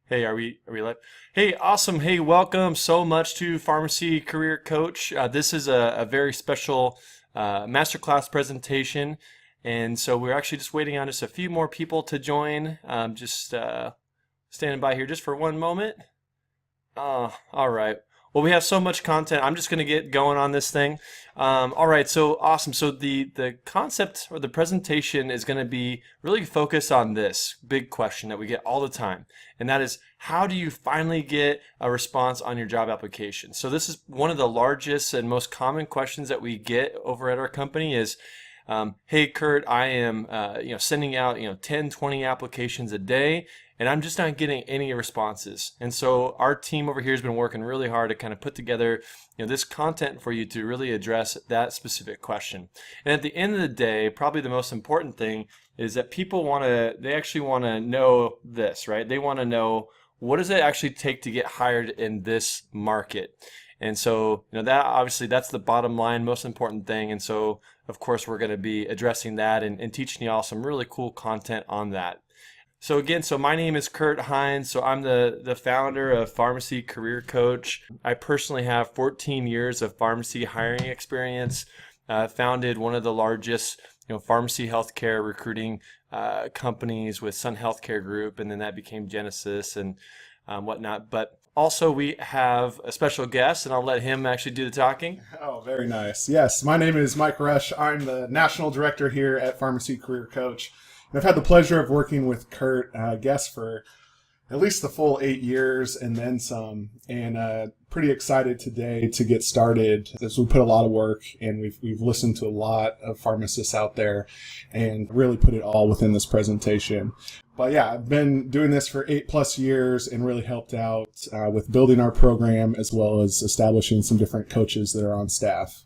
Hey, are we live? Hey, awesome. Hey, welcome so much to Pharmacy Career Coach. This is a very special masterclass presentation, and so we're actually just waiting on just a few more people to join. Just standing by here just for one moment. All right. Well, we have so much content. I'm just going to get going on this thing. All right. So awesome. So the concept or the presentation is going to be really focused on this big question that we get all the time, and that is, how do you finally get a response on your job application? So this is one of the largest and most common questions that we get over at our company is, hey, Kurt, I am sending out 10, 20 applications a day, and I'm just not getting any responses. And so our team over here has been working really hard to kind of put together this content for you to really address that specific question. And at the end of the day, probably the most important thing is that they actually want to know this, right? They want to know, what does it actually take to get hired in this market? And so, that obviously that's the bottom line, most important thing. And so, of course, we're going to be addressing that and teaching you all some really cool content on that. So again, my name is Kurt Hines. So I'm the founder of Pharmacy Career Coach. I personally have 14 years of pharmacy hiring experience. Founded one of the largest pharmacy healthcare recruiting companies with Sun Healthcare Group, and then that became Genesis and whatnot. But also we have a special guest, and I'll let him actually do the talking. Oh, very nice. Yes, my name is Mike Rush. I'm the National Director here at Pharmacy Career Coach. And I've had the pleasure of working with Kurt, I guess, for at least the full 8 years and then some. And pretty excited today to get started, as we put a lot of work and we've listened to a lot of pharmacists out there and really put it all within this presentation. But yeah, I've been doing this for 8+ years and really helped out with building our program as well as establishing some different coaches that are on staff.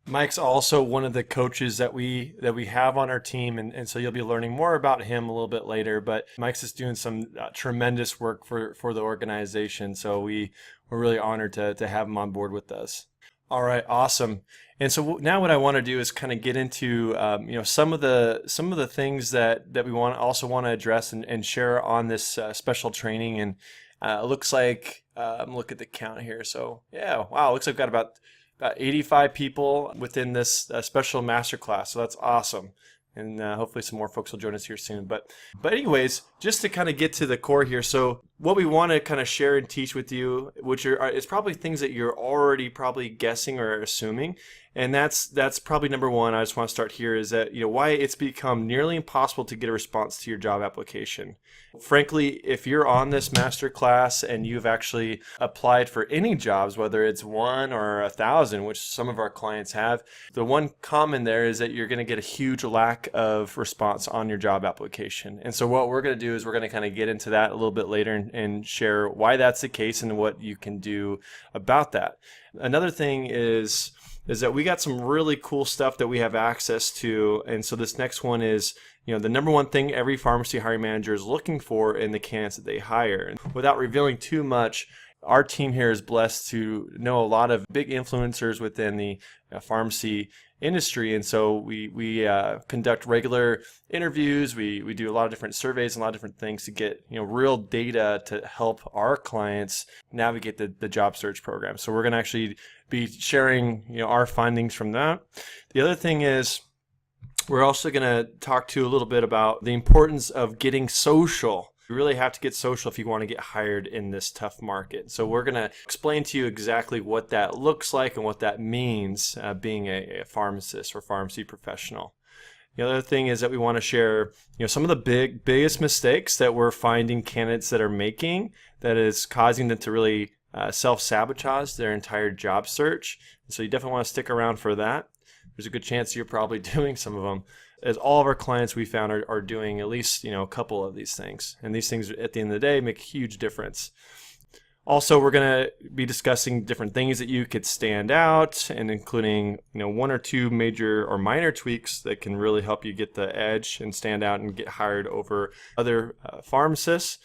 Mike's also one of the coaches that we have on our team, and so you'll be learning more about him a little bit later. But Mike's just doing some tremendous work for the organization, so we're really honored to have him on board with us. All right, awesome. And so now what I want to do is kind of get into some of the things that we want to address and share on this special training. And it looks like look at the count here. So yeah, wow, looks like we've got about 85 people within this special masterclass. So that's awesome. And hopefully some more folks will join us here soon. But anyways, just to kind of get to the core here. So what we want to kind of share and teach with you, which is probably things that you're already probably guessing or assuming. And that's probably number one. I just want to start here is that, why it's become nearly impossible to get a response to your job application. Frankly, if you're on this master class and you've actually applied for any jobs, whether it's 1 or 1,000, which some of our clients have, the one common there is that you're going to get a huge lack of response on your job application. And so what we're going to do is we're going to kind of get into that a little bit later and share why that's the case and what you can do about that. Another thing is that we got some really cool stuff that we have access to. And so this next one is, the number one thing every pharmacy hiring manager is looking for in the candidates that they hire. And without revealing too much, our team here is blessed to know a lot of big influencers within the pharmacy industry. And so we conduct regular interviews. We do a lot of different surveys and a lot of different things to get real data to help our clients navigate the job search program. So we're going to actually be sharing our findings from that. The other thing is we're also going to talk to you a little bit about the importance of getting social. You really have to get social if you want to get hired in this tough market. So we're going to explain to you exactly what that looks like and what that means being a pharmacist or pharmacy professional. The other thing is that we want to share some of the biggest mistakes that we're finding candidates that are making that is causing them to really self-sabotage their entire job search. And so you definitely want to stick around for that. There's a good chance you're probably doing some of them. As all of our clients we found are doing at least a couple of these things. And these things at the end of the day make a huge difference. Also, we're going to be discussing different things that you could stand out, and including 1 or 2 major or minor tweaks that can really help you get the edge and stand out and get hired over other pharmacists.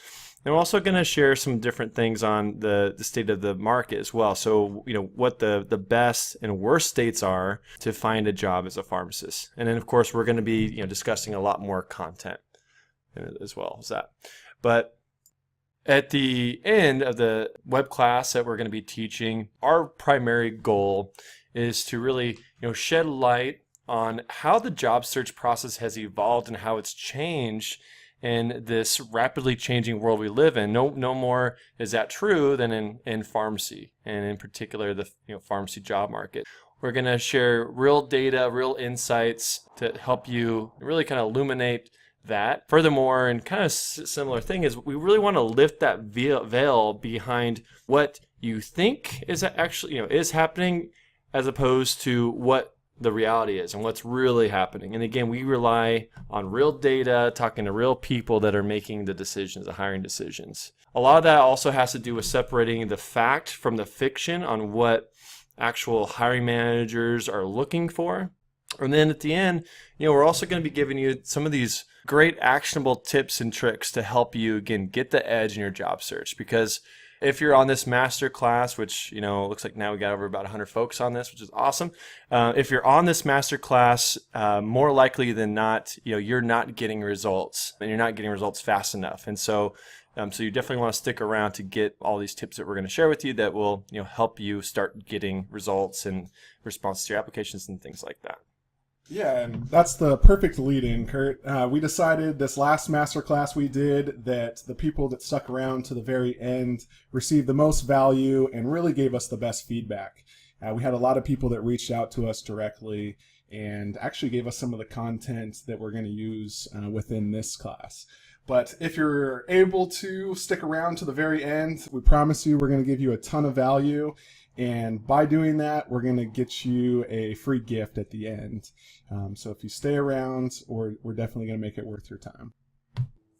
And we're also going to share some different things on the state of the market as well. So, what the best and worst states are to find a job as a pharmacist. And then, of course, we're going to be discussing a lot more content as well as that. But At the end of the web class that we're going to be teaching, our primary goal is to really, shed light on how the job search process has evolved and how it's changed in this rapidly changing world we live in. No more is that true than in pharmacy, and in particular the pharmacy job market. We're going to share real data, real insights to help you really kind of illuminate that. Furthermore, and kind of similar thing is we really want to lift that veil behind what you think is actually is happening, as opposed to what the reality is and what's really happening. And again, we rely on real data, talking to real people that are making the decisions, the hiring decisions. A lot of that also has to do with separating the fact from the fiction on what actual hiring managers are looking for. And then at the end, we're also going to be giving you some of these great actionable tips and tricks to help you, again, get the edge in your job search. Because if you're on this master class, which, looks like now we got over about 100 folks on this, which is awesome. If you're on this master class, more likely than not, you're not getting results, and you're not getting results fast enough. And so you definitely want to stick around to get all these tips that we're going to share with you that will, help you start getting results and responses to your applications and things like that. Yeah, and that's the perfect lead-in, Kurt. We decided this last masterclass we did that the people that stuck around to the very end received the most value and really gave us the best feedback. We had a lot of people that reached out to us directly and actually gave us some of the content that we're going to use within this class. But if you're able to stick around to the very end, we promise you we're going to give you a ton of value. And by doing that, we're going to get you a free gift at the end. So if you stay around, we're definitely going to make it worth your time.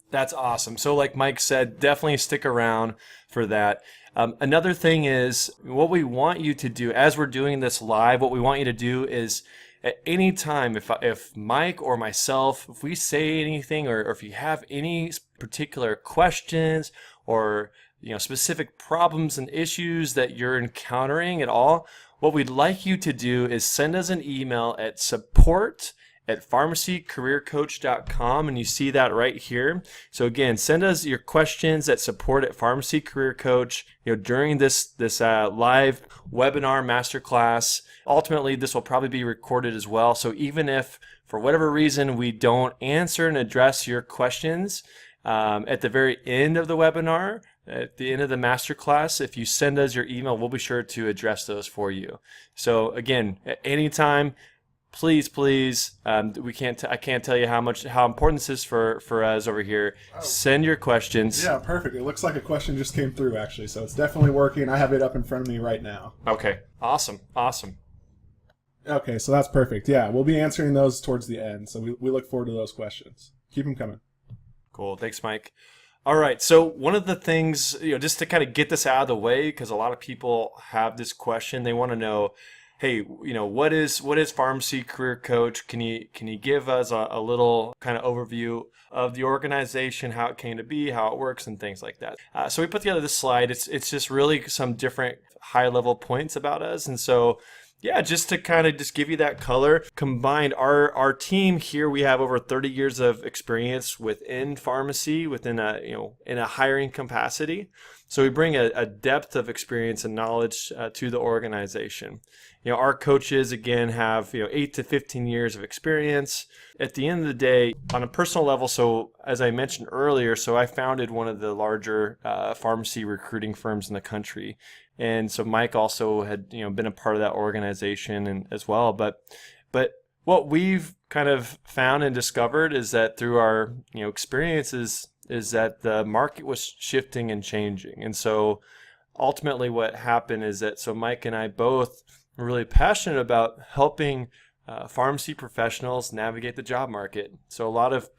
That's awesome. So like Mike said, definitely stick around for that. Another thing is what we want you to do as we're doing this live, what we want you to do is at any time, if Mike or myself, if we say anything or if you have any particular questions or specific problems and issues that you're encountering at all, what we'd like you to do is send us an email at support@pharmacycareercoach.com, and you see that right here. So again, send us your questions at support@pharmacycareercoach. During this live webinar masterclass. Ultimately, this will probably be recorded as well. So even if for whatever reason we don't answer and address your questions at the very end of the webinar, at the end of the masterclass, if you send us your email, we'll be sure to address those for you. So again, at any time, please, I can't tell you how important this is for us over here. Oh. Send your questions. Yeah, perfect. It looks like a question just came through actually, so it's definitely working. I have it up in front of me right now. Okay, awesome. Okay, so that's perfect. Yeah, we'll be answering those towards the end, so we look forward to those questions. Keep them coming. Cool. Thanks, Mike. All right. So one of the things, just to kind of get this out of the way, because a lot of people have this question, they want to know, hey, what is Pharmacy Career Coach? Can you give us a little kind of overview of the organization, how it came to be, how it works, and things like that? So we put together this slide. It's just really some different high-level points about us, and so. Yeah, just to kind of just give you that color. Combined, our team here, we have over 30 years of experience within pharmacy, within in a hiring capacity. So we bring a depth of experience and knowledge to the organization. Our coaches, again, have 8 to 15 years of experience. At the end of the day, on a personal level, so as I mentioned earlier, so I founded one of the larger pharmacy recruiting firms in the country. And so Mike also had been a part of that organization and as well. But what we've kind of found and discovered is that through our experiences is that the market was shifting and changing. And so ultimately what happened is that so Mike and I both are really passionate about helping pharmacy professionals navigate the job market. So a lot of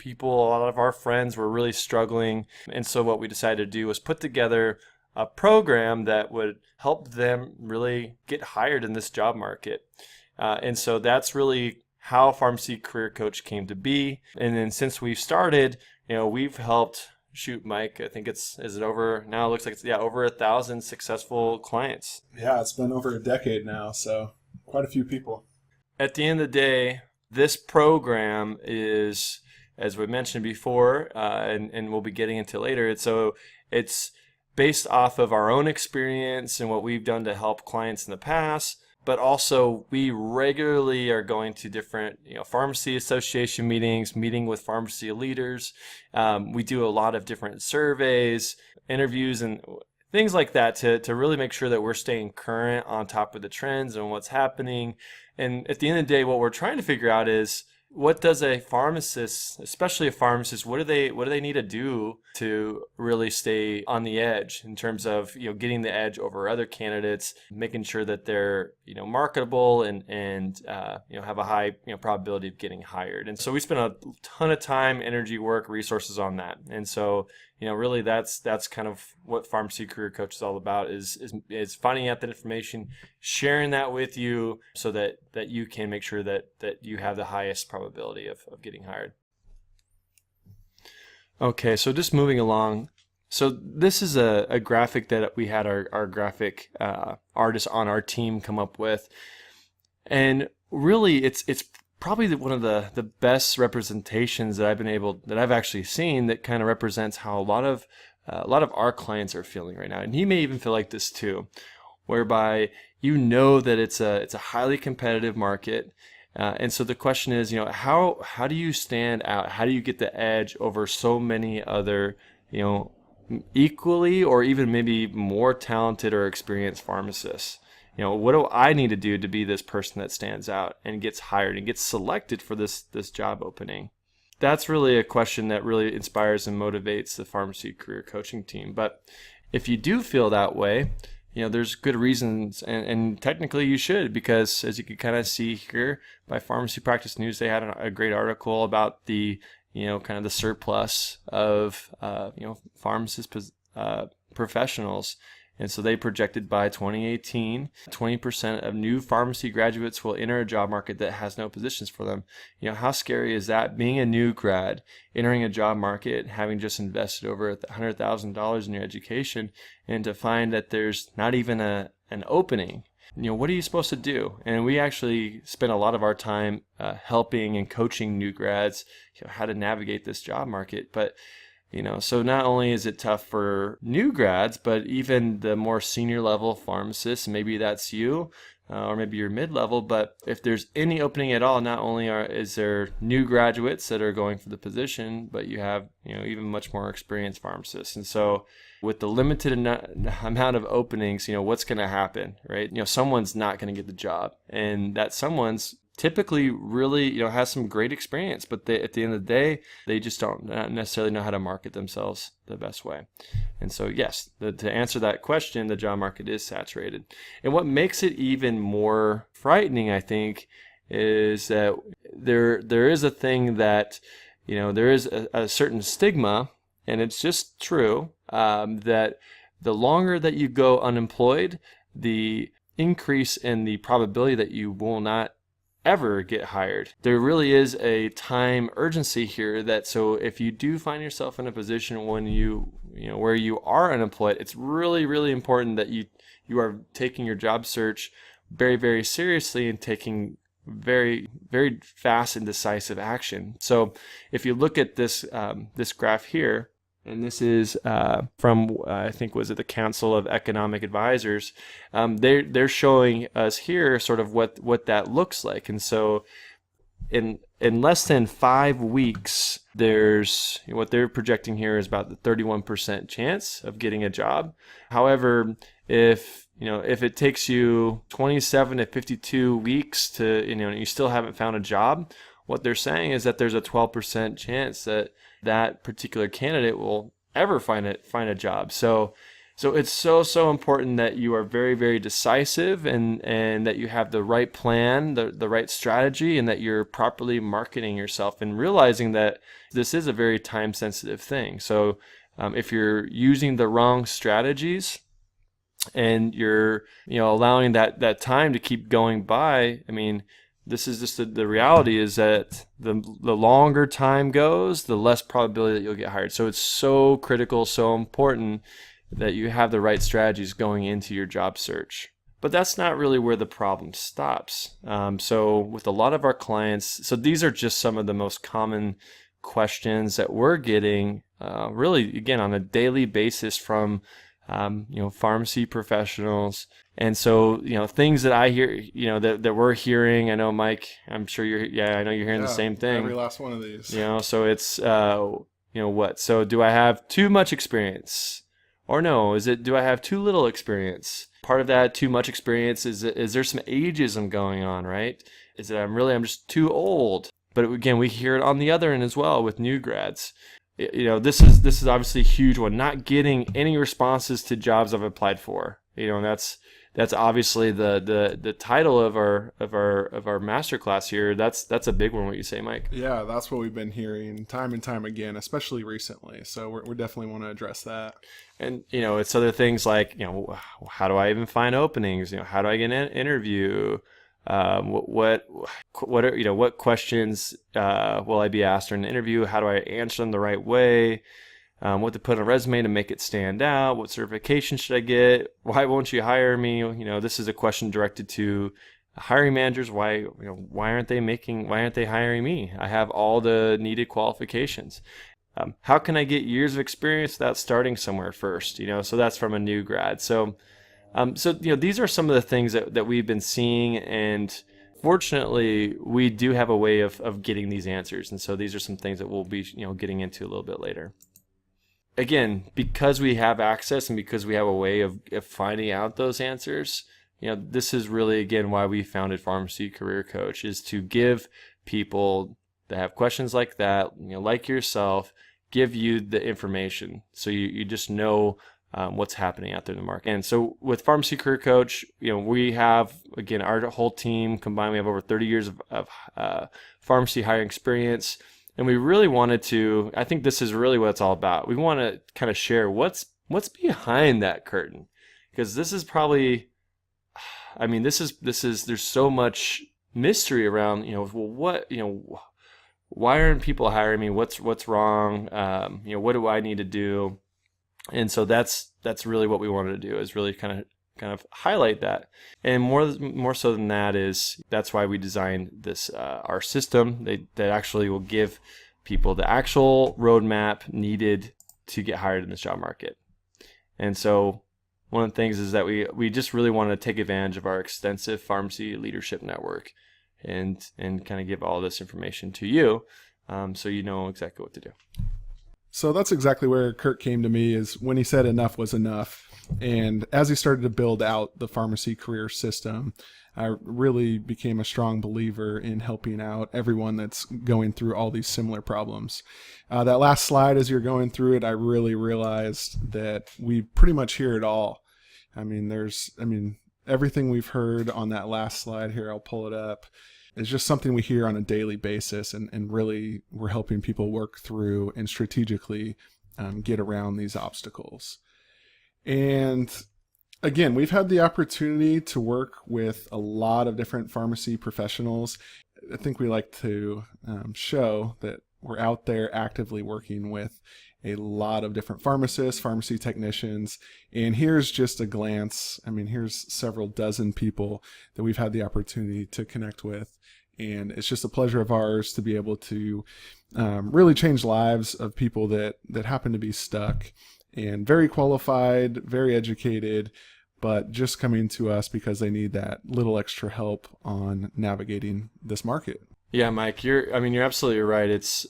our friends were really struggling. And so what we decided to do was put together a program that would help them really get hired in this job market. And so that's really how Pharmacy Career Coach came to be. And then since we've started, we've helped, Mike, I think is it over, now it looks like it's over 1,000 successful clients. Yeah, it's been over a decade now, so quite a few people. At the end of the day, this program is as we mentioned before, and we'll be getting into later. It's based off of our own experience and what we've done to help clients in the past. But also, we regularly are going to different, pharmacy association meetings, meeting with pharmacy leaders. We do a lot of different surveys, interviews, and things like that to really make sure that we're staying current on top of the trends and what's happening. And at the end of the day, what we're trying to figure out is, what does a pharmacist, especially a pharmacist, what do they need to do to really stay on the edge in terms of getting the edge over other candidates, making sure that they're marketable and have a high probability of getting hired. And so we spend a ton of time, energy, work, resources on that. And so really that's kind of what Pharmacy Career Coach is all about, is finding out that information, sharing that with you so that you can make sure that you have the highest probability of getting hired. Okay, so just moving along. So this is a graphic that we had our graphic artist on our team come up with. And really it's probably one of the best representations that I've actually seen, that kind of represents how a lot of our clients are feeling right now. And he may even feel like this too, whereby that it's a highly competitive market. And so the question is, how do you stand out? How do you get the edge over so many other, equally or even maybe more talented or experienced pharmacists? What do I need to do to be this person that stands out and gets hired and gets selected for this job opening? That's really a question that really inspires and motivates the Pharmacy Career Coaching team. But if you do feel that way, there's good reasons, and technically you should, because as you can kind of see here by Pharmacy Practice News, they had a great article about the, kind of the surplus of, pharmacist professionals. And so they projected by 2018, 20% of new pharmacy graduates will enter a job market that has no positions for them. How scary is that? Being a new grad, entering a job market, having just invested over $100,000 in your education, and to find that there's not even an opening. What are you supposed to do? And we actually spend a lot of our time helping and coaching new grads how to navigate this job market. But so not only is it tough for new grads, but even the more senior level pharmacists, maybe that's you, or maybe you're mid-level, but if there's any opening at all, not only is there new graduates that are going for the position, but you have, even much more experienced pharmacists. And so with the limited amount of openings, what's going to happen, right? Someone's not going to get the job, and that someone's typically really, has some great experience, but at the end of the day, they just don't necessarily know how to market themselves the best way. And so, yes, to answer that question, the job market is saturated. And what makes it even more frightening, I think, is that there is a thing that, there is a certain stigma, and it's just true, that the longer that you go unemployed, the increase in the probability that you will not ever get hired. There really is a time urgency here, that so if you do find yourself in a position when where you are unemployed, it's really, really important that you are taking your job search very, very seriously and taking very, very fast and decisive action. So if you look at this graph here, and this is from, I think, was it the Council of Economic Advisors? They're showing us here sort of what that looks like. And so in less than 5 weeks, there's what they're projecting here is about the 31% chance of getting a job. However, if it takes you 27 to 52 weeks to, and you still haven't found a job, what they're saying is that there's a 12% chance that particular candidate will ever find a job. So it's so important that you are very, very decisive, and that you have the right plan, the right strategy, and that you're properly marketing yourself, and realizing that this is a very time sensitive thing. So if you're using the wrong strategies and you're allowing that time to keep going by, I mean, this is just the reality is that the longer time goes, the less probability that you'll get hired. So it's so critical, so important that you have the right strategies going into your job search. But that's not really where the problem stops. So with a lot of our clients, so these are just some of the most common questions that we're getting really, again, on a daily basis from pharmacy professionals. And so, things that I hear, that we're hearing, I know, Mike, I'm sure I know you're hearing the same thing. Every last one of these. So it's, what? So do I have too much experience? Or no, do I have too little experience? Part of that too much experience is there some ageism going on, right? Is that I'm just too old? But again, we hear it on the other end as well with new grads. This is obviously a huge one. Not getting any responses to jobs I've applied for. And that's obviously the title of our master class here. That's a big one. What you say, Mike? Yeah, that's what we've been hearing time and time again, especially recently. So we definitely want to address that. And it's other things like how do I even find openings? How do I get an interview? What questions will I be asked in an interview? How do I answer them the right way? What to put on a resume to make it stand out? What certification should I get? Why won't you hire me? This is a question directed to hiring managers. Why aren't they hiring me? I have all the needed qualifications. How can I get years of experience without starting somewhere first? So that's from a new grad. So these are some of the things that we've been seeing, and fortunately, we do have a way of getting these answers. And so these are some things that we'll be getting into a little bit later. Again, because we have access and because we have a way of finding out those answers, this is really, again, why we founded Pharmacy Career Coach, is to give people that have questions like that, like yourself, give you the information so you just know what's happening out there in the market. And so with Pharmacy Career Coach, we have, again, our whole team combined, we have over 30 years of pharmacy hiring experience. And we really wanted to, I think this is really what it's all about. We want to kind of share what's behind that curtain. Because this is probably, there's so much mystery around, why aren't people hiring me? What's wrong? What do I need to do? And so that's really what we wanted to do, is really kind of highlight that. And more so than that is, that's why we designed this our system that actually will give people the actual roadmap needed to get hired in this job market. And so one of the things is that we just really want to take advantage of our extensive pharmacy leadership network and kind of give all this information to you, so you know exactly what to do. So that's exactly where Kurt came to me, is when he said enough was enough. And as he started to build out the pharmacy career system, I really became a strong believer in helping out everyone that's going through all these similar problems. That last slide, as you're going through it, I really realized that we pretty much hear it all. Everything we've heard on that last slide here, I'll pull it up. It's just something we hear on a daily basis, and really we're helping people work through and strategically get around these obstacles. And again, we've had the opportunity to work with a lot of different pharmacy professionals. I think we like to show that we're out there actively working with a lot of different pharmacists, pharmacy technicians, and here's just a glance. Here's several dozen people that we've had the opportunity to connect with, and it's just a pleasure of ours to be able to really change lives of people that happen to be stuck, and very qualified, very educated, but just coming to us because they need that little extra help on navigating this market. Yeah, Mike, you're absolutely right. It's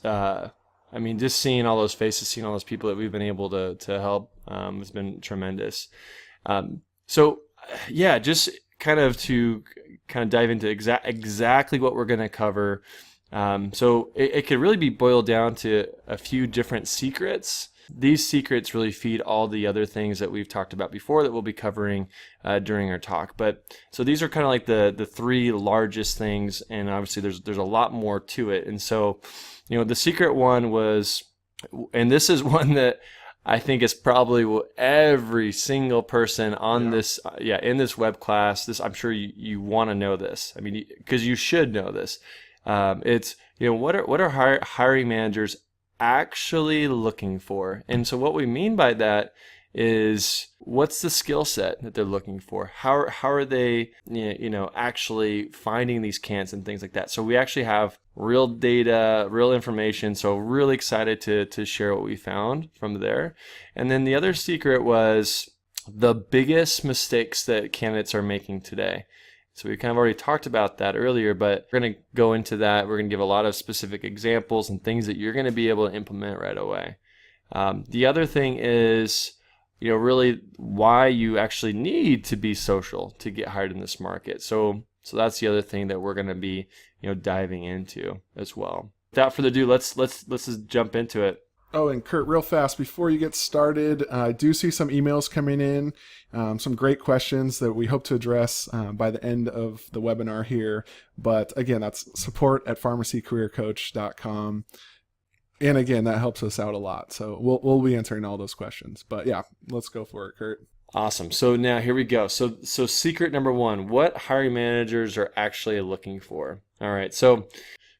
just seeing all those faces, seeing all those people that we've been able to help has been tremendous. So just to dive into exactly what we're going to cover. So it could really be boiled down to a few different secrets. These secrets really feed all the other things that we've talked about before that we'll be covering during our talk. But so these are kind of like the three largest things, and obviously there's a lot more to it. And so, the secret one was, and this is one that I think is probably what every single person on this in this web class, this, I'm sure you want to know this. Because you should know this. It's, what are hiring managers actually looking for? And so what we mean by that is what's the skill set that they're looking for? How are they actually finding these candidates and things like that? So we actually have real data, real information. So really excited to share what we found from there. And then the other secret was the biggest mistakes that candidates are making today. So we kind of already talked about that earlier, but we're going to go into that. We're going to give a lot of specific examples and things that you're going to be able to implement right away. The other thing is, really why you actually need to be social to get hired in this market. So that's the other thing that we're going to be, diving into as well. Without further ado, let's just jump into it. Oh, and Kurt, real fast, before you get started, I do see some emails coming in, some great questions that we hope to address by the end of the webinar here. But again, that's support@pharmacycareercoach.com. And again, that helps us out a lot. So we'll be answering all those questions. But yeah, let's go for it, Kurt. Awesome. So now here we go. So secret number one, what hiring managers are actually looking for. All right. So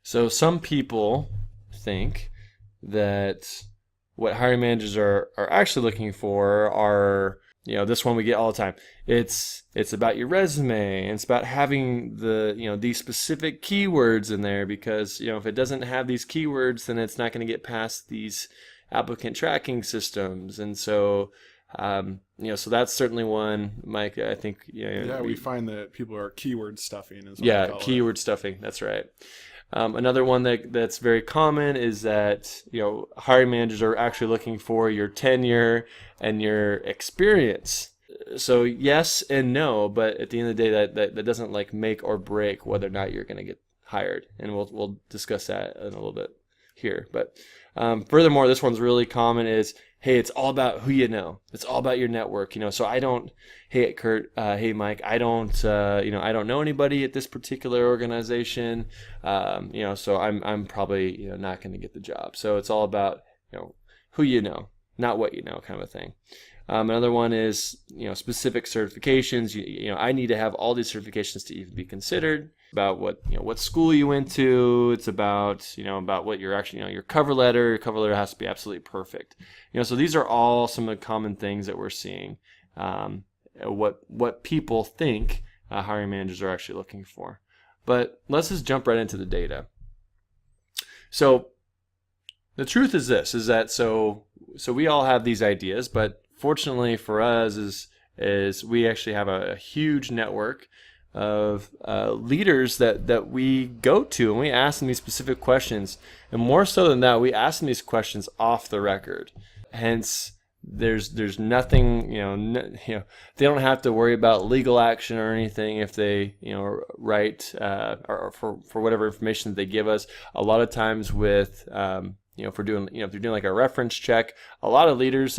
some people think that what hiring managers are actually looking for are, this one we get all the time. It's about your resume, and it's about having the, these specific keywords in there, because, if it doesn't have these keywords, then it's not going to get past these applicant tracking systems. And so, so that's certainly one, Mike, I think. We find that people are keyword stuffing as well. Yeah, keyword stuffing. That's right. Another one that's very common is that, hiring managers are actually looking for your tenure and your experience. So yes and no, but at the end of the day, that doesn't make or break whether or not you're going to get hired. And we'll discuss that in a little bit here. But furthermore, this one's really common is, hey, it's all about who you know. It's all about your network. So I don't, hey, Kurt, hey, Mike, I don't, I don't know anybody at this particular organization. So I'm probably, not going to get the job. So it's all about, who you know, not what you know, kind of a thing. Another one is, specific certifications. I need to have all these certifications to even be considered. About what school you went to. It's about, about what you're actually, your cover letter. Your cover letter has to be absolutely perfect. So these are all some of the common things that we're seeing. What people think hiring managers are actually looking for. But let's just jump right into the data. So the truth is this, is that so we all have these ideas, but fortunately for us is we actually have a huge network of leaders that we go to, and we ask them these specific questions. And more so than that, we ask them these questions off the record. Hence, there's nothing, they don't have to worry about legal action or anything if they, write or for whatever information that they give us. A lot of times with if they're doing like a reference check, a lot of leaders,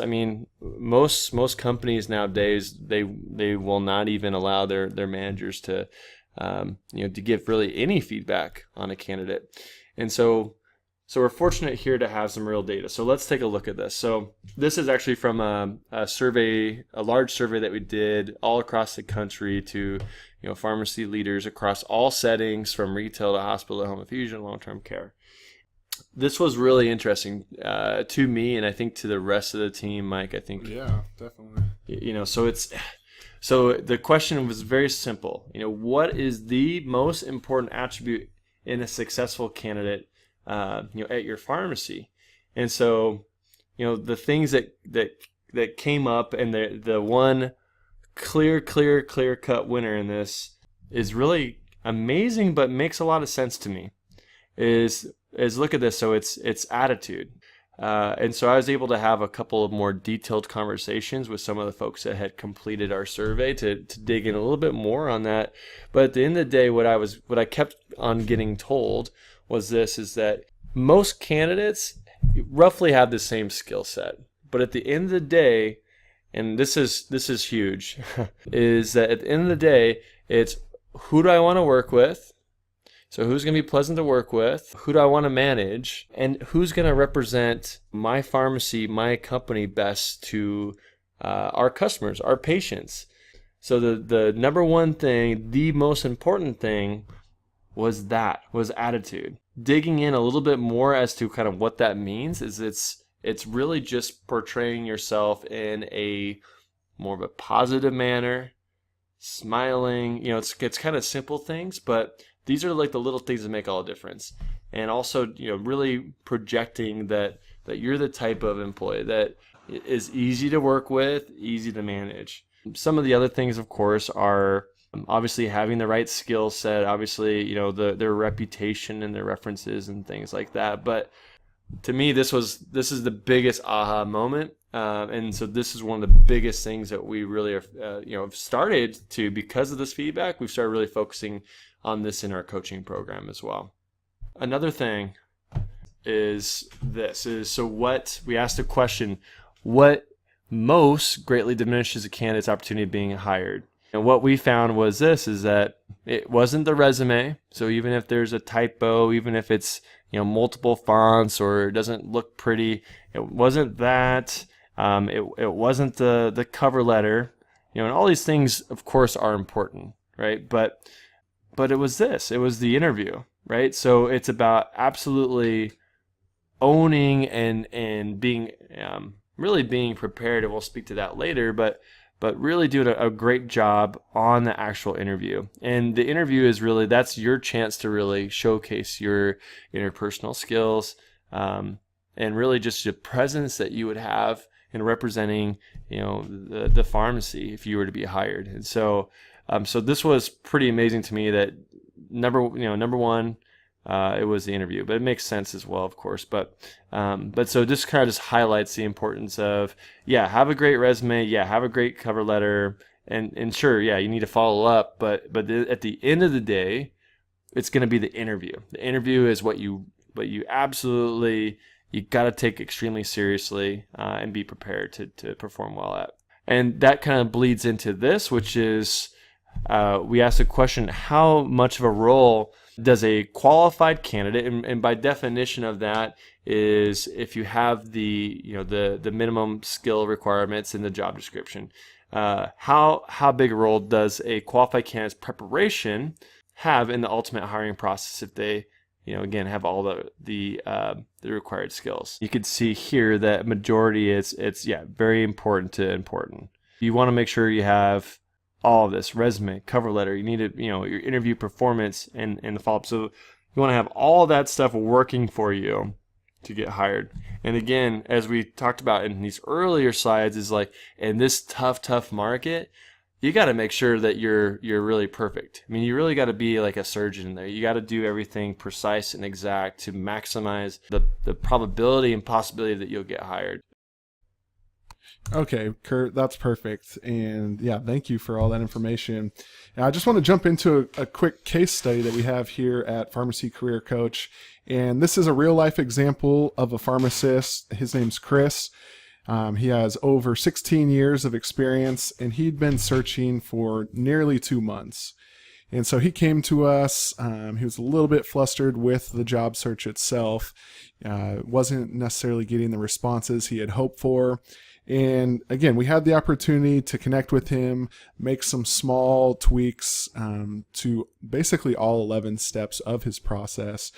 most companies nowadays, they will not even allow their managers to, to give really any feedback on a candidate. And so we're fortunate here to have some real data. So let's take a look at this. So this is actually from a large survey that we did all across the country to, pharmacy leaders across all settings, from retail to hospital to home infusion, long-term care. This was really interesting to me, and I think to the rest of the team, Mike. I think, yeah, definitely. So the question was very simple. What is the most important attribute in a successful candidate, at your pharmacy? And so, the things that came up, and the one clear cut winner in this is really amazing, but makes a lot of sense to me. Is look at this. So it's attitude. And so I was able to have a couple of more detailed conversations with some of the folks that had completed our survey to dig in a little bit more on that. But at the end of the day, what I kept on getting told was this, is that most candidates roughly have the same skill set. But at the end of the day, and this is huge, is that at the end of the day, it's who do I want to work with? So who's going to be pleasant to work with? Who do I want to manage? And who's going to represent my pharmacy, my company best to our customers, our patients? So the number one thing, the most important thing was attitude. Digging in a little bit more as to kind of what that means is It's really just portraying yourself in a more of a positive manner, smiling. It's kind of simple things, but these are like the little things that make all the difference. And also, really projecting that you're the type of employee that is easy to work with, easy to manage. Some of the other things, of course, are obviously having the right skill set, obviously, their reputation and their references and things like that. But to me, this is the biggest aha moment. And so this is one of the biggest things that we really are, have started to, because of this feedback, we've started really focusing on this in our coaching program as well. Another thing is so what we asked the question, what most greatly diminishes a candidate's opportunity of being hired? And what we found was is that it wasn't the resume. So even if there's a typo, even if it's, multiple fonts or it doesn't look pretty, it wasn't that. It wasn't the cover letter, and all these things, of course, are important, right? But it was the interview, right? So it's about absolutely owning and being really being prepared, and we'll speak to that later, but really doing a great job on the actual interview. And the interview is really, that's your chance to really showcase your interpersonal skills, and really just the presence that you would have in representing, the pharmacy if you were to be hired. And so this was pretty amazing to me that number one, it was the interview, but it makes sense as well, of course. But so this kind of just highlights the importance of, have a great resume, have a great cover letter, and sure, you need to follow up, but at the end of the day, it's going to be the interview. The interview is what you absolutely, you got to take extremely seriously, and be prepared to perform well at. And that kind of bleeds into this, which is, we asked the question, how much of a role does a qualified candidate, and by definition of that is if you have the minimum skill requirements in the job description, how big a role does a qualified candidate's preparation have in the ultimate hiring process if they again have all the required skills? You could see here that majority it's very important to important. You want to make sure you have all of this: resume, cover letter. You need to, your interview performance and the follow-up. So you want to have all that stuff working for you to get hired. And again, as we talked about in these earlier slides, is like in this tough market, you got to make sure that you're really perfect. I mean, you really got to be like a surgeon in there. You got to do everything precise and exact to maximize the probability and possibility that you'll get hired. Okay, Kurt, that's perfect. And thank you for all that information. And I just want to jump into a quick case study that we have here at Pharmacy Career Coach. And this is a real life example of a pharmacist. His name's Chris. He has over 16 years of experience, and he'd been searching for nearly 2 months. And so he came to us. He was a little bit flustered with the job search itself. Wasn't necessarily getting the responses he had hoped for. And again, we had the opportunity to connect with him, make some small tweaks to basically all 11 steps of his process,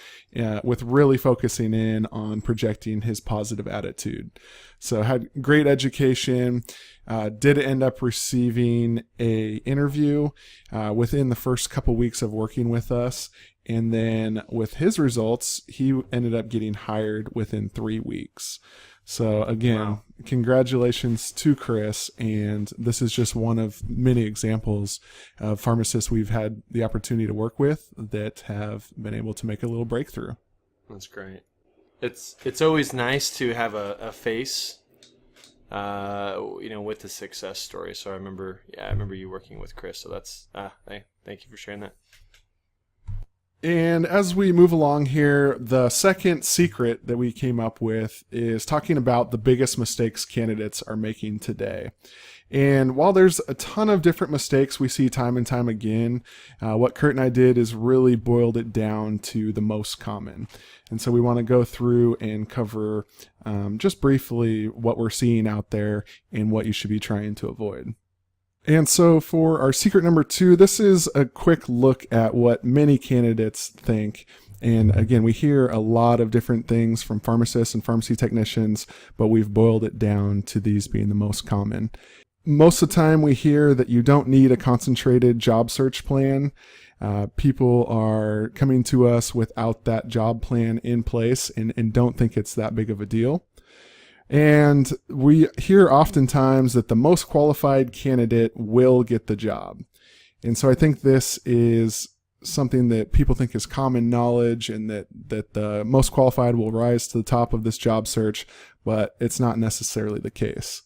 with really focusing in on projecting his positive attitude. So had great education, did end up receiving a interview within the first couple weeks of working with us. And then with his results, he ended up getting hired within 3 weeks. So again, wow. Congratulations to Chris. And this is just one of many examples of pharmacists we've had the opportunity to work with that have been able to make a little breakthrough. That's great. It's always nice to have a face, with the success story. So I remember you working with Chris. So that's, thank you for sharing that. And as we move along here, the second secret that we came up with is talking about the biggest mistakes candidates are making today. And while there's a ton of different mistakes we see time and time again, what Kurt and I did is really boiled it down to the most common. And so we want to go through and cover just briefly what we're seeing out there and what you should be trying to avoid. And so for our secret number 2, this is a quick look at what many candidates think And again, we hear a lot of different things from pharmacists and pharmacy technicians, but we've boiled it down to these being the most common. Most of the time we hear that you don't need a concentrated job search plan. People are coming to us without that job plan in place and don't think it's that big of a deal. And we hear oftentimes that the most qualified candidate will get the job. And so I think this is something that people think is common knowledge, and that the most qualified will rise to the top of this job search, but it's not necessarily the case.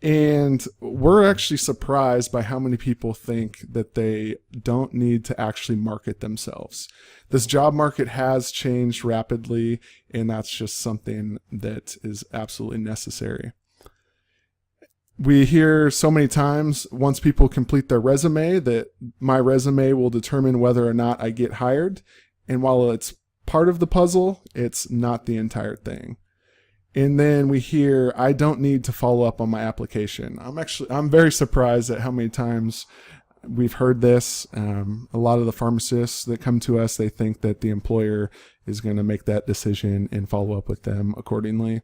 And we're actually surprised by how many people think that they don't need to actually market themselves. This job market has changed rapidly, and that's just something that is absolutely necessary. We hear so many times, once people complete their resume, that my resume will determine whether or not I get hired. And while it's part of the puzzle, it's not the entire thing. And then we hear, I don't need to follow up on my application. I'm very surprised at how many times we've heard this. A lot of the pharmacists that come to us, they think that the employer is going to make that decision and follow up with them accordingly.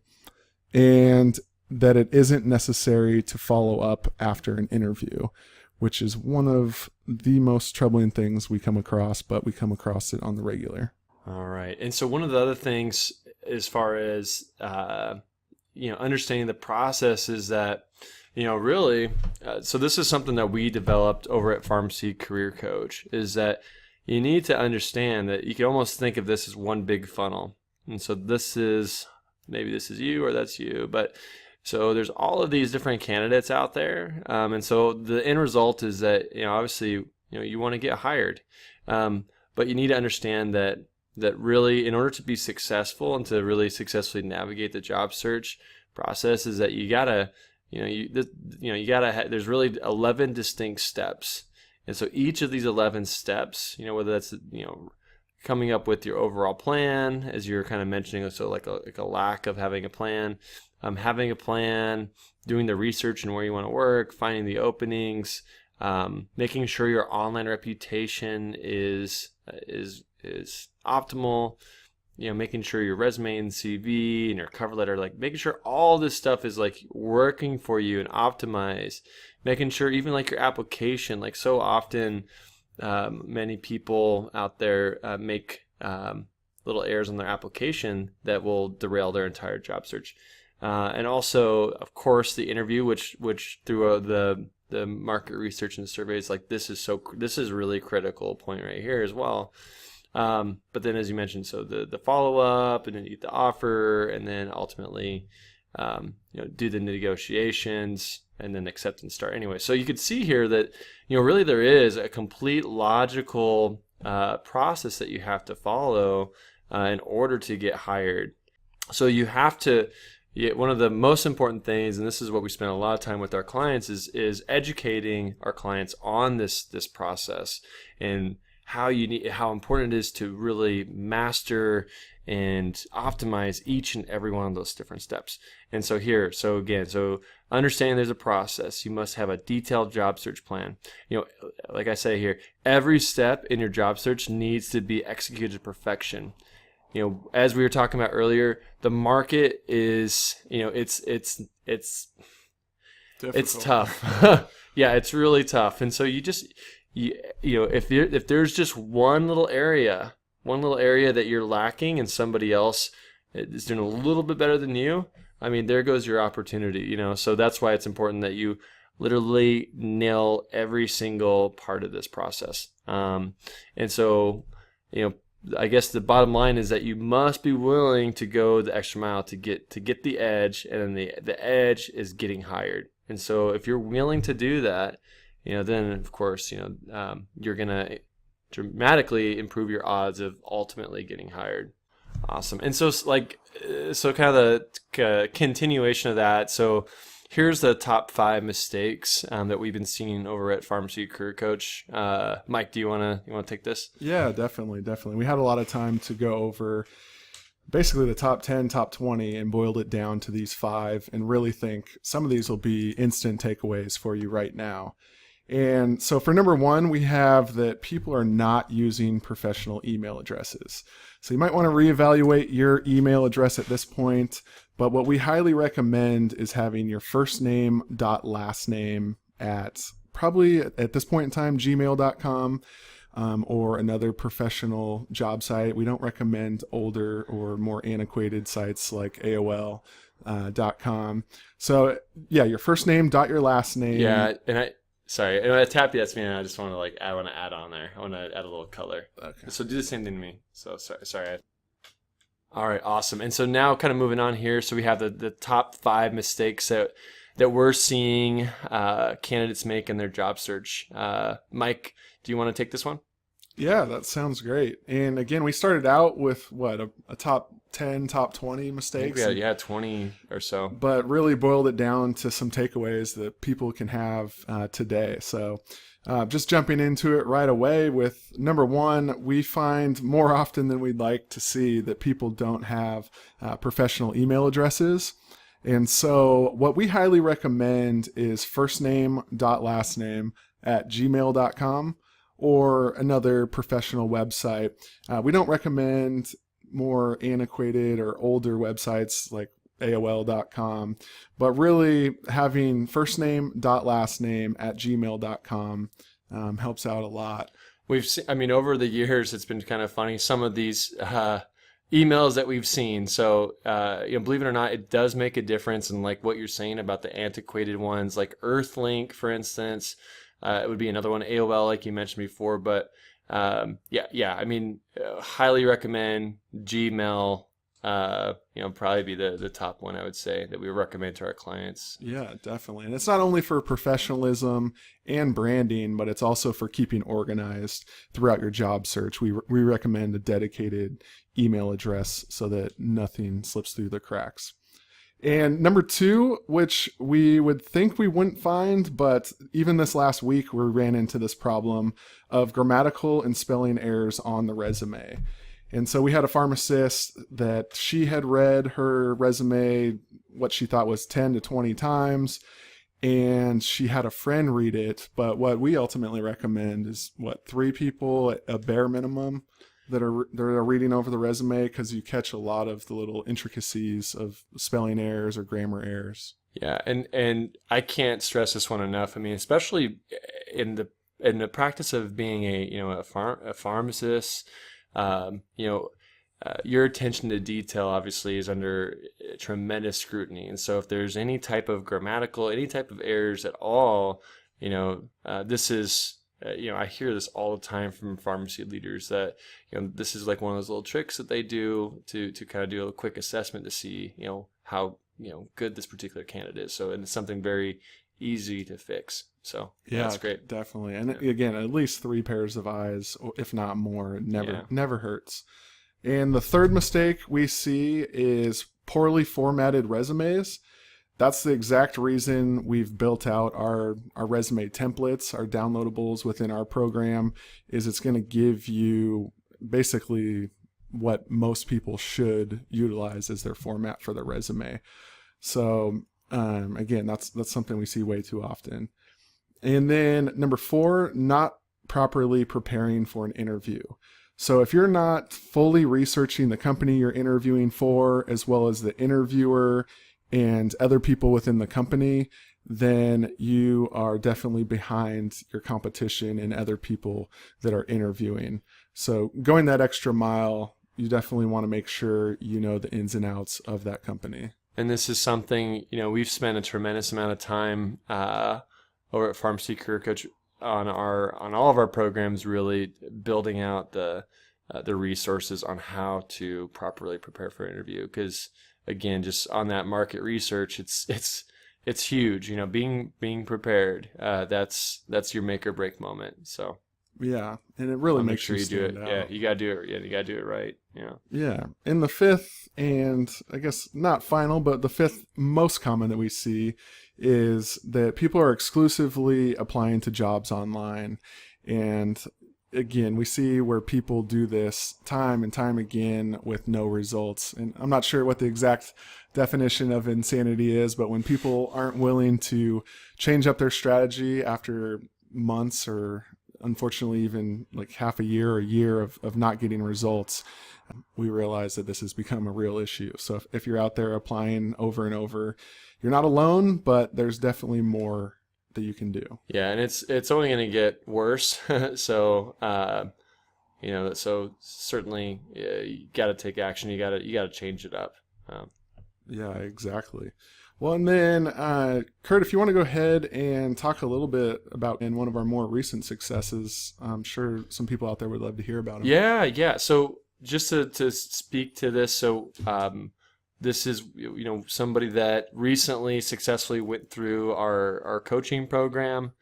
And that it isn't necessary to follow up after an interview, which is one of the most troubling things we come across, but we come across it on the regular. All right. And so one of the other things as far as, understanding the process is that, really, so this is something that we developed over at Pharmacy Career Coach, is that you need to understand that you can almost think of this as one big funnel. And so maybe this is you or that's you, but so there's all of these different candidates out there. And so the end result is that, obviously, you want to get hired. But you need to understand that really, in order to be successful and to really successfully navigate the job search process, is that you gotta, there's really 11 distinct steps. And so each of these 11 steps, whether that's, coming up with your overall plan, as you're kind of mentioning, so like a lack of having a plan, having a plan, doing the research and where you want to work, finding the openings, making sure your online reputation is optimal, making sure your resume and CV and your cover letter, like making sure all this stuff is like working for you and optimized, making sure even like your application, like so often many people out there make little errors on their application that will derail their entire job search. And also, of course, the interview, which through the market research and surveys, like this is really critical point right here as well. But then, as you mentioned, so the follow up, and then you get the offer, and then ultimately, do the negotiations, and then accept and start. Anyway, so you could see here that really there is a complete logical process that you have to follow in order to get hired. So you have to. One of the most important things, and this is what we spend a lot of time with our clients, is educating our clients on this process and how important it is to really master and optimize each and every one of those different steps. And so understand there's a process. You must have a detailed job search plan. Like I say here, every step in your job search needs to be executed to perfection. As we were talking about earlier, the market is, it's tough. Yeah, it's really tough. And so if there's just one little area that you're lacking and somebody else is doing a little bit better than you, I mean, there goes your opportunity, So that's why it's important that you literally nail every single part of this process. And so, I guess the bottom line is that you must be willing to go the extra mile to get the edge, and then the edge is getting hired. And so if you're willing to do that, then of course, you're gonna dramatically improve your odds of ultimately getting hired. Awesome. And so kind of the continuation of that. So here's the top 5 mistakes that we've been seeing over at Pharmacy Career Coach. Mike, do you want to take this? Yeah, definitely. We had a lot of time to go over basically the top 10, top 20, and boiled it down to these 5, and really think some of these will be instant takeaways for you right now. And so for number one, we have that people are not using professional email addresses. So you might want to reevaluate your email address at this point. But what we highly recommend is having your first name dot last name at probably at this point in time, gmail.com. Or another professional job site. We don't recommend older or more antiquated sites like AOL.com. So yeah, your first name dot your last name. Yeah, and I tapped yes me, and I just want to I want to add on there. I want to add a little color. Okay. So do the same thing to me. So sorry. All right, awesome. And so now, kind of moving on here. So we have the top 5 mistakes that we're seeing candidates make in their job search. Mike, do you want to take this one? Yeah, that sounds great. And again, we started out with a top 10, top 20 mistakes. I think we had 20 or so. But really boiled it down to some takeaways that people can have today. So just jumping into it right away with number one, we find more often than we'd like to see that people don't have professional email addresses. And so what we highly recommend is first name dot last name at gmail.com. or another professional website. We don't recommend more antiquated or older websites like AOL.com, but really having first name dot last name at gmail.com helps out a lot. We've seen, over the years, it's been kind of funny, some of these emails that we've seen. So, believe it or not, it does make a difference. And like what you're saying about the antiquated ones, like Earthlink, for instance, it would be another one, AOL, like you mentioned before. But highly recommend Gmail. Probably be the top one, I would say, that we recommend to our clients. Yeah, definitely. And it's not only for professionalism and branding, but it's also for keeping organized throughout your job search. We recommend a dedicated email address so that nothing slips through the cracks. And number 2, which we would think we wouldn't find, but even this last week we ran into this problem of grammatical and spelling errors on the resume. And so we had a pharmacist that she had read her resume, what she thought was 10 to 20 times, and she had a friend read it. But what we ultimately recommend is 3 people at a bare minimum that are reading over the resume, because you catch a lot of the little intricacies of spelling errors or grammar errors. Yeah, and I can't stress this one enough. Especially in the practice of being a pharmacist, your attention to detail obviously is under tremendous scrutiny. And so if there's any type of grammatical, any type of errors at all, this is I hear this all the time from pharmacy leaders that, this is like one of those little tricks that they do to kind of do a quick assessment to see, how, good this particular candidate is. So, and it's something very easy to fix. So yeah, that's great. Definitely. And again, at least 3 pairs of eyes, if not more, never hurts. And the third mistake we see is poorly formatted resumes. That's the exact reason we've built out our resume templates, our downloadables within our program, is it's going to give you basically what most people should utilize as their format for their resume. So again, that's something we see way too often. And then number 4, not properly preparing for an interview. So if you're not fully researching the company you're interviewing for, as well as the interviewer and other people within the company, then you are definitely behind your competition and other people that are interviewing. So going that extra mile, you definitely want to make sure you know the ins and outs of that company. And this is something, we've spent a tremendous amount of time over at Pharmacy Career Coach on all of our programs, really building out the resources on how to properly prepare for an interview. Because again, just on that market research, it's huge. Being prepared. That's your make or break moment. So yeah, and it really makes sure you do it. out. Yeah, you gotta do it. Yeah, you gotta do it right. Yeah. Yeah, and the 5th, and I guess not final, but the 5th most common that we see is that people are exclusively applying to jobs online. And again, we see where people do this time and time again with no results. And I'm not sure what the exact definition of insanity is, but when people aren't willing to change up their strategy after months or unfortunately even like half a year or a year of not getting results, we realize that this has become a real issue. So if you're out there applying over and over, you're not alone, but there's definitely more that you can do. Yeah, and it's only going to get worse. So so certainly you got to take action. You got to change it up. Yeah, exactly. Well, and then Kurt, if you want to go ahead and talk a little bit about in one of our more recent successes, I'm sure some people out there would love to hear about them. Yeah. So just to speak to this, so this is somebody that recently successfully went through our coaching program.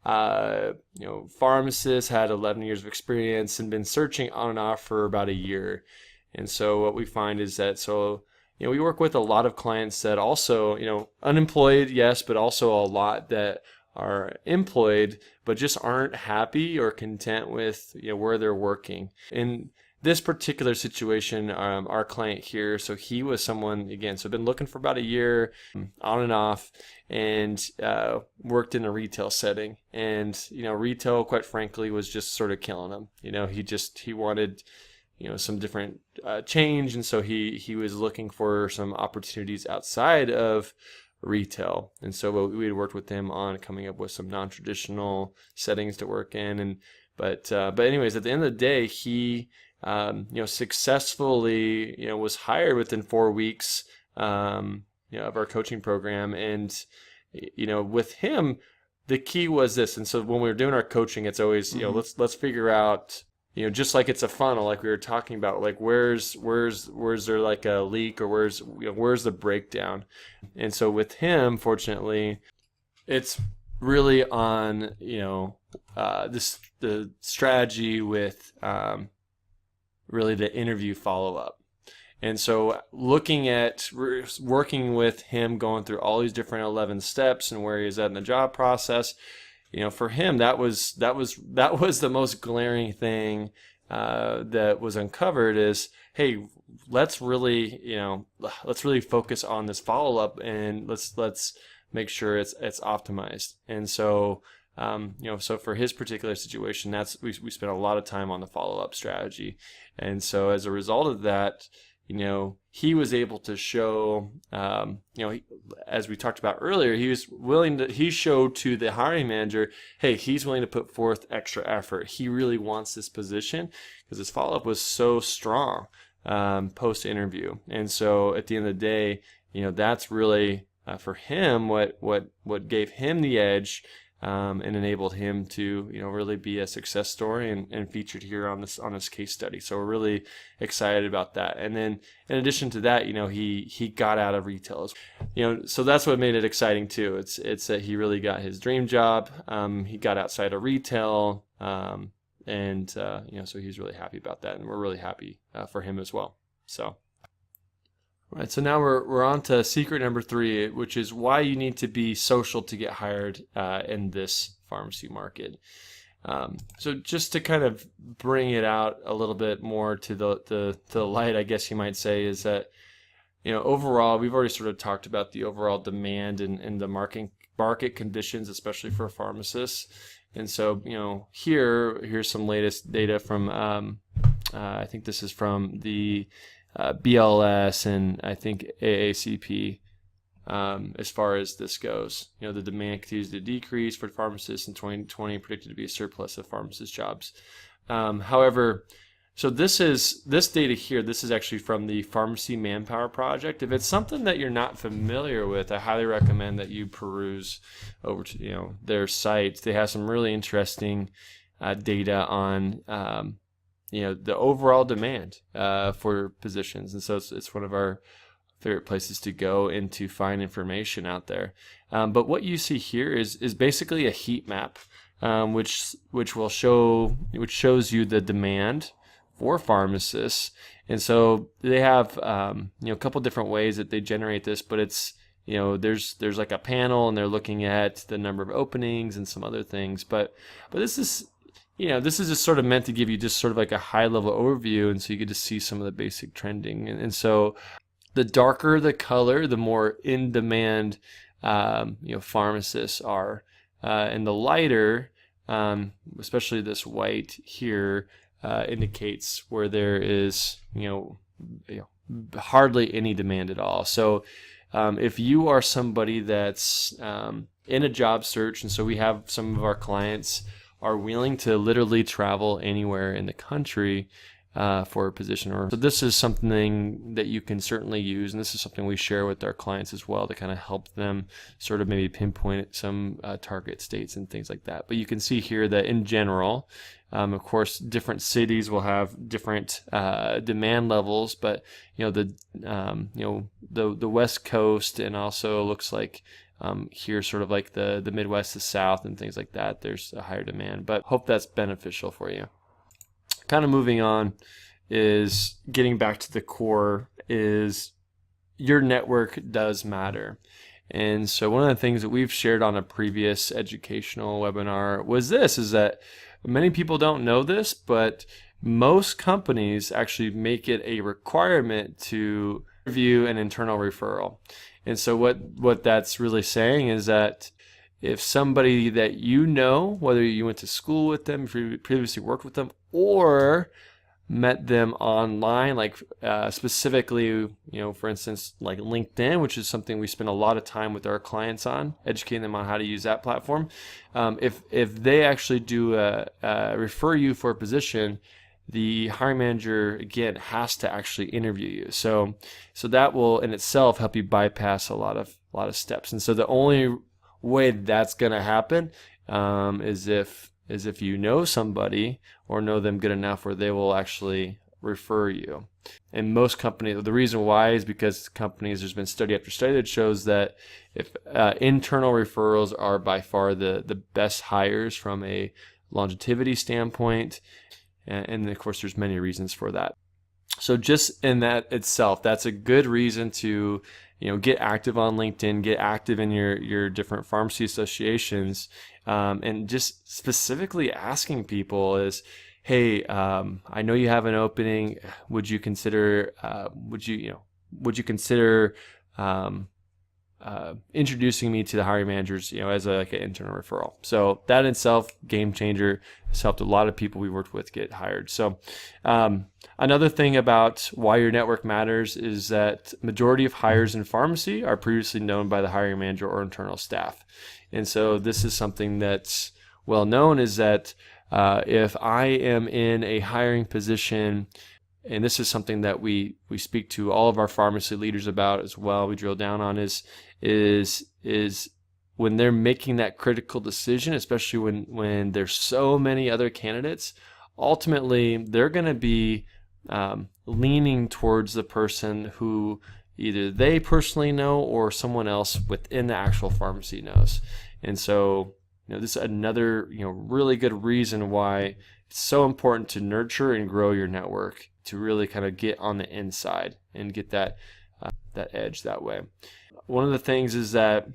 Pharmacist, had 11 years of experience and been searching on and off for about a year. And so what we find is that we work with a lot of clients that also, unemployed, yes, but also a lot that are employed, but just aren't happy or content with, where they're working. In this particular situation, our client here, so he was someone, again, so been looking for about a year on and off, and worked in a retail setting. And, retail, quite frankly, was just sort of killing him. He wanted some different change, and so he was looking for some opportunities outside of retail. And so we had worked with him on coming up with some non-traditional settings to work in. But anyways, at the end of the day, he successfully was hired within 4 weeks of our coaching program. And with him, the key was this. And so when we were doing our coaching, it's always let's figure out, just like it's a funnel, like we were talking about, like where's there like a leak, or where's the breakdown. And so with him, fortunately, it's really on the strategy with really the interview follow-up. And so looking at working with him, going through all these different 11 steps and where he's at in the job process, for him, that was the most glaring thing that was uncovered is, hey, let's really focus on this follow-up, and let's make sure it's optimized. And so so for his particular situation, we spent a lot of time on the follow-up strategy. And so as a result of that, he was able to show, as we talked about earlier, he showed to the hiring manager, hey, he's willing to put forth extra effort. He really wants this position because his follow-up was so strong post-interview. And so at the end of the day, that's really for him what gave him the edge. And enabled him to, really be a success story and featured here on this case study. So we're really excited about that. And then in addition to that, he got out of retail. So that's what made it exciting too. It's that he really got his dream job. He got outside of retail, and so he's really happy about that, and we're really happy for him as well. So. All right, so now we're on to secret number 3, which is why you need to be social to get hired in this pharmacy market. So just to kind of bring it out a little bit more to the light, I guess you might say, is that overall, we've already sort of talked about the overall demand and the market conditions, especially for pharmacists. And so here's some latest data from I think this is from the BLS and I think AACP. As far as this goes, the demand continues to decrease for pharmacists in 2020, predicted to be a surplus of pharmacist jobs. However, so this data here, this is actually from the Pharmacy Manpower Project. If it's something that you're not familiar with, I highly recommend that you peruse over to their site. They have some really interesting data on the overall demand for positions, and so it's one of our favorite places to go and to find information out there. But what you see here is basically a heat map, which shows you the demand for pharmacists. And so they have a couple different ways that they generate this, but it's there's like a panel, and they're looking at the number of openings and some other things. But this is this is just sort of meant to give you just sort of like a high level overview, and so you get to see some of the basic trending. And so the darker the color, the more in demand pharmacists are, and the lighter especially this white here, indicates where there is, hardly any demand at all. So if you are somebody that's in a job search, and so we have some of our clients are willing to literally travel anywhere in the country for a position, so this is something that you can certainly use, and this is something we share with our clients as well to kind of help them sort of maybe pinpoint some target states and things like that. But you can see here that in general, of course, different cities will have different demand levels, but the West Coast, and also looks like here sort of like the Midwest, the South, and things like that, there's a higher demand. But hope that's beneficial for you. Kind of moving on is getting back to the core, is your network does matter. And so one of the things that we've shared on a previous educational webinar was is that many people don't know this, but most companies actually make it a requirement to review an internal referral. And so what that's really saying is that if somebody that whether you went to school with them, if you previously worked with them, or met them online, like specifically, for instance, like LinkedIn, which is something we spend a lot of time with our clients on, educating them on how to use that platform. If they actually do refer you for a position, the hiring manager, again, has to actually interview you. So that will in itself help you bypass a lot of steps. And so the only way that's going to happen is if you know somebody or know them good enough where they will actually refer you. And most companies, the reason why is because companies, there's been study after study that shows that if internal referrals are by far the best hires from a longevity standpoint, and of course there's many reasons for that. So just in that itself, that's a good reason to get active on LinkedIn, get active in your different pharmacy associations, and just specifically asking people is, hey, I know you have an opening. Would you consider introducing me to the hiring managers, as an internal referral? So that in itself, game changer. It's helped a lot of people we worked with get hired. So another thing about why your network matters is that majority of hires in pharmacy are previously known by the hiring manager or internal staff. And so this is something that's well known, is that if I am in a hiring position, and this is something that we speak to all of our pharmacy leaders about as well, we drill down on, is when they're making that critical decision, especially when there's so many other candidates, ultimately they're going to be leaning towards the person who either they personally know or someone else within the actual pharmacy knows. And so this is another really good reason why it's so important to nurture and grow your network, to really kind of get on the inside and get that edge that way. One of the things is that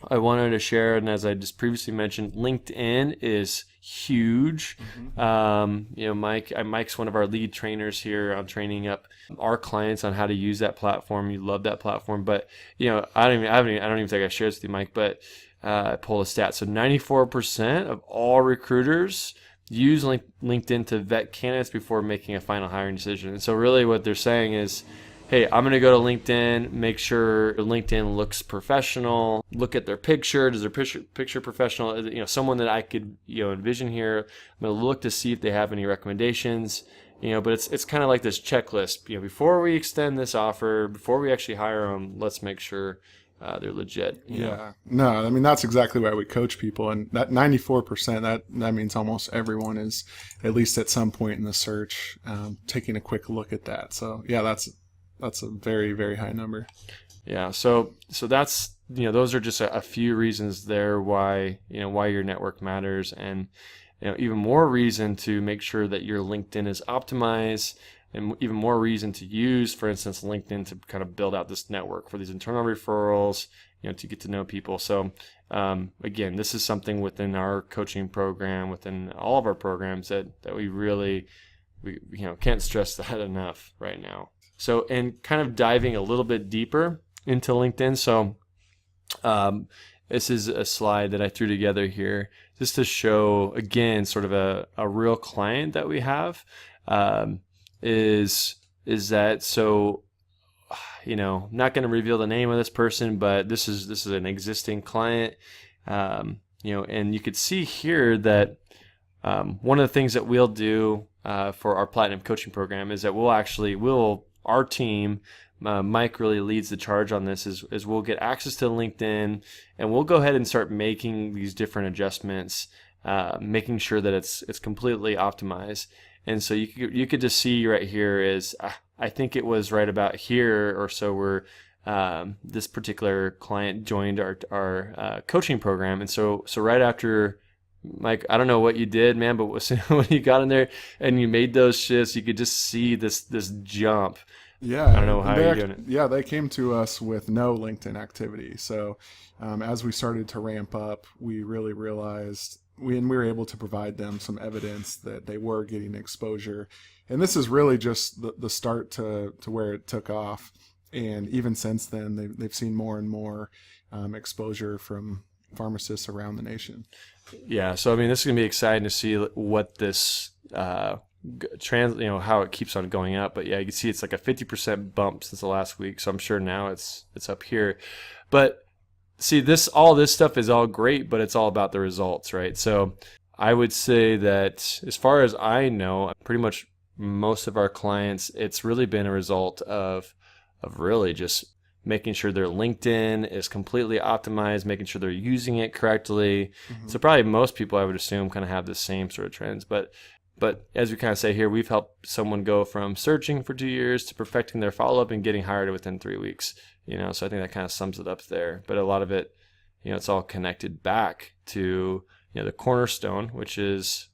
I wanted to share, and as I just previously mentioned, LinkedIn is huge. Mike's one of our lead trainers here on training up our clients on how to use that platform. You love that platform, but I don't even think I shared this with you, Mike, but I pulled a stat. So 94% of all recruiters use LinkedIn to vet candidates before making a final hiring decision. And so really what they're saying is, hey, I'm going to go to LinkedIn, make sure LinkedIn looks professional, look at their picture. Does their picture professional? Someone that I could envision here. I'm going to look to see if they have any recommendations. But it's kind of like this checklist. Before we extend this offer, before we actually hire them, let's make sure they're legit. Yeah. No, I mean, that's exactly why we coach people. And that 94%, that means almost everyone is at least at some point in the search taking a quick look at that. So yeah, that's a very, very high number. Yeah. So that's, those are just a few reasons there why your network matters, and even more reason to make sure that your LinkedIn is optimized, and even more reason to use, for instance, LinkedIn to kind of build out this network for these internal referrals, to get to know people. So again, this is something within our coaching program, within all of our programs that we really, can't stress that enough right now. So, and kind of diving a little bit deeper into LinkedIn. So this is a slide that I threw together here just to show, again, sort of a real client that we have. Um, is that so? Not going to reveal the name of this person, but this is an existing client. And you could see here that one of the things that we'll do for our Platinum coaching program is that our team, Mike really leads the charge on this, is we'll get access to LinkedIn, and we'll go ahead and start making these different adjustments, making sure that it's completely optimized. And so you could just see right here is, I think it was right about here or so where this particular client joined our coaching program. And so right after, Mike, I don't know what you did, man, but when you got in there and you made those shifts, you could just see this jump. Yeah, I don't know how you're doing it. Yeah, they came to us with no LinkedIn activity. So as we started to ramp up, we really realized we were able to provide them some evidence that they were getting exposure. And this is really just the start to where it took off. And even since then, they've seen more and more exposure from pharmacists around the nation. Yeah, so I mean, this is gonna be exciting to see what this how it keeps on going up. But yeah, you can see it's like a 50% bump since the last week. So I'm sure now it's up here. But see, all this stuff is all great, but it's all about the results, right? So I would say that as far as I know, pretty much most of our clients, it's really been a result of really just making sure their LinkedIn is completely optimized, making sure they're using it correctly. Mm-hmm. So probably most people, I would assume, kind of have the same sort of trends. But as we kind of say here, we've helped someone go from searching for 2 years to perfecting their follow-up and getting hired within 3 weeks. So I think that kind of sums it up there. But a lot of it, it's all connected back to, the cornerstone, which is,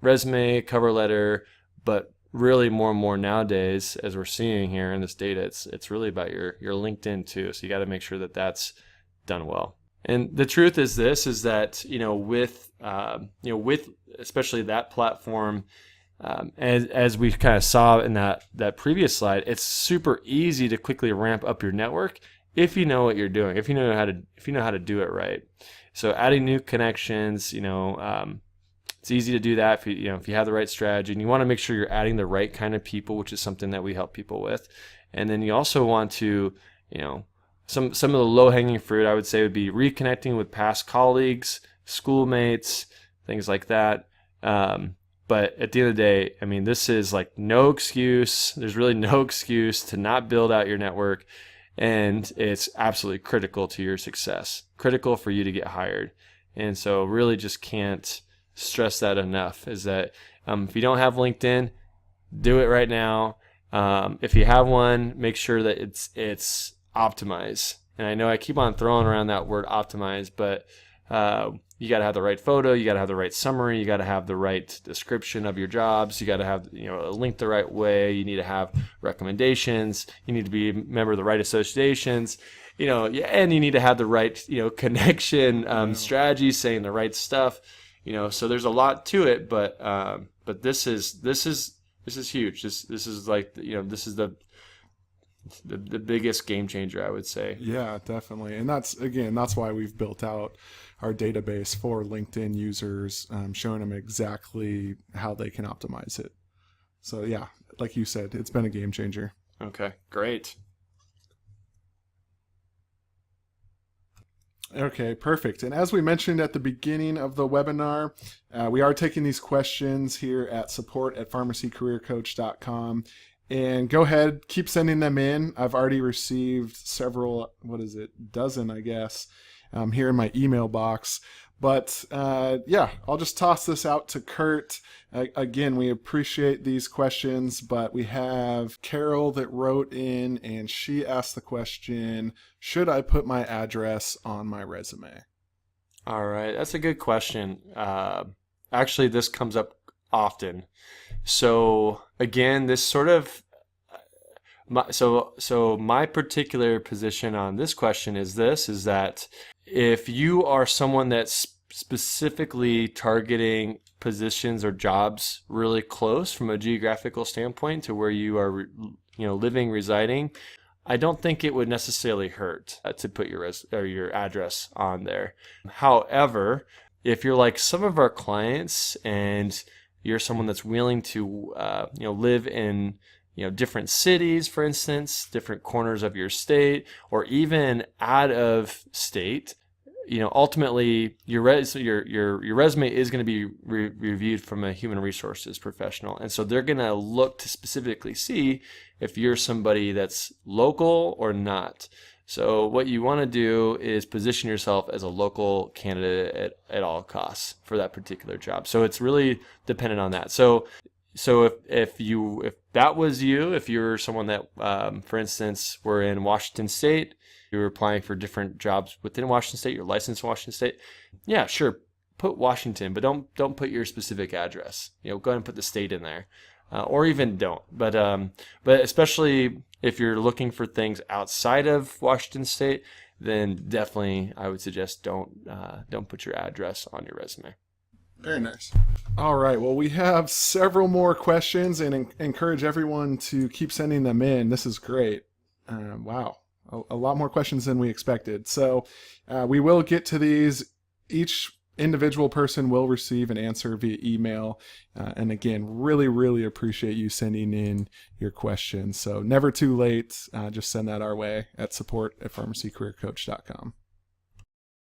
resume, cover letter, but really more and more nowadays, as we're seeing here in this data, it's really about your LinkedIn too. So you got to make sure that that's done well. And the truth is that, with especially that platform, as we kind of saw in that previous slide, it's super easy to quickly ramp up your network if you know what you're doing, if you know how to do it right. So adding new connections, it's easy to do that if you have the right strategy, and you want to make sure you're adding the right kind of people, which is something that we help people with. And then you also want to, some of the low-hanging fruit, I would say, would be reconnecting with past colleagues, schoolmates, things like that. But at the end of the day, this is like no excuse. There's really no excuse to not build out your network, and it's absolutely critical to your success, critical for you to get hired. And so really just can't stress that enough, is that if you don't have LinkedIn, do it right now. If you have one, make sure that it's optimized. And I know I keep on throwing around that word optimized, but you got to have the right photo, you got to have the right summary, you got to have the right description of your jobs, you got to have linked the right way, you need to have recommendations, you need to be a member of the right associations, and you need to have the right connection strategy, saying the right stuff. So there's a lot to it, but this is huge. This is like this is the biggest game changer, I would say. Yeah, definitely. And that's why we've built out our database for LinkedIn users, showing them exactly how they can optimize it. So yeah, like you said, it's been a game changer. Okay, great. Okay, perfect. And as we mentioned at the beginning of the webinar, we are taking these questions here at support@pharmacycareercoach.com. And go ahead, keep sending them in. I've already received several, dozen, I guess, here in my email box. But I'll just toss this out to Kurt. Again, we appreciate these questions, but we have Carol that wrote in, and she asked the question, should I put my address on my resume? All right, that's a good question. Actually, this comes up often. So again, this sort of my particular position on this question is that if you are someone that's specifically targeting positions or jobs really close from a geographical standpoint to where you are, residing, I don't think it would necessarily hurt to put your address on there. However, if you're like some of our clients and you're someone that's willing to live in different cities, for instance, different corners of your state, or even out of state, ultimately your resume is going to be reviewed from a human resources professional, and so they're going to look to specifically see if you're somebody that's local or not. So what you want to do is position yourself as a local candidate at all costs for that particular job. So it's really dependent on that. So if that was you, if you're someone that, for instance, were in Washington State, you were applying for different jobs within Washington State, you're licensed in Washington State, yeah, sure, put Washington, but don't put your specific address. Go ahead and put the state in there, or even don't. But especially if you're looking for things outside of Washington State, then definitely I would suggest don't put your address on your resume. Very nice. All right. Well, we have several more questions and encourage everyone to keep sending them in. This is great. Wow. A lot more questions than we expected. So we will get to these. Each individual person will receive an answer via email. And again, really, really appreciate you sending in your questions. So never too late. Just send that our way at support@pharmacycareercoach.com.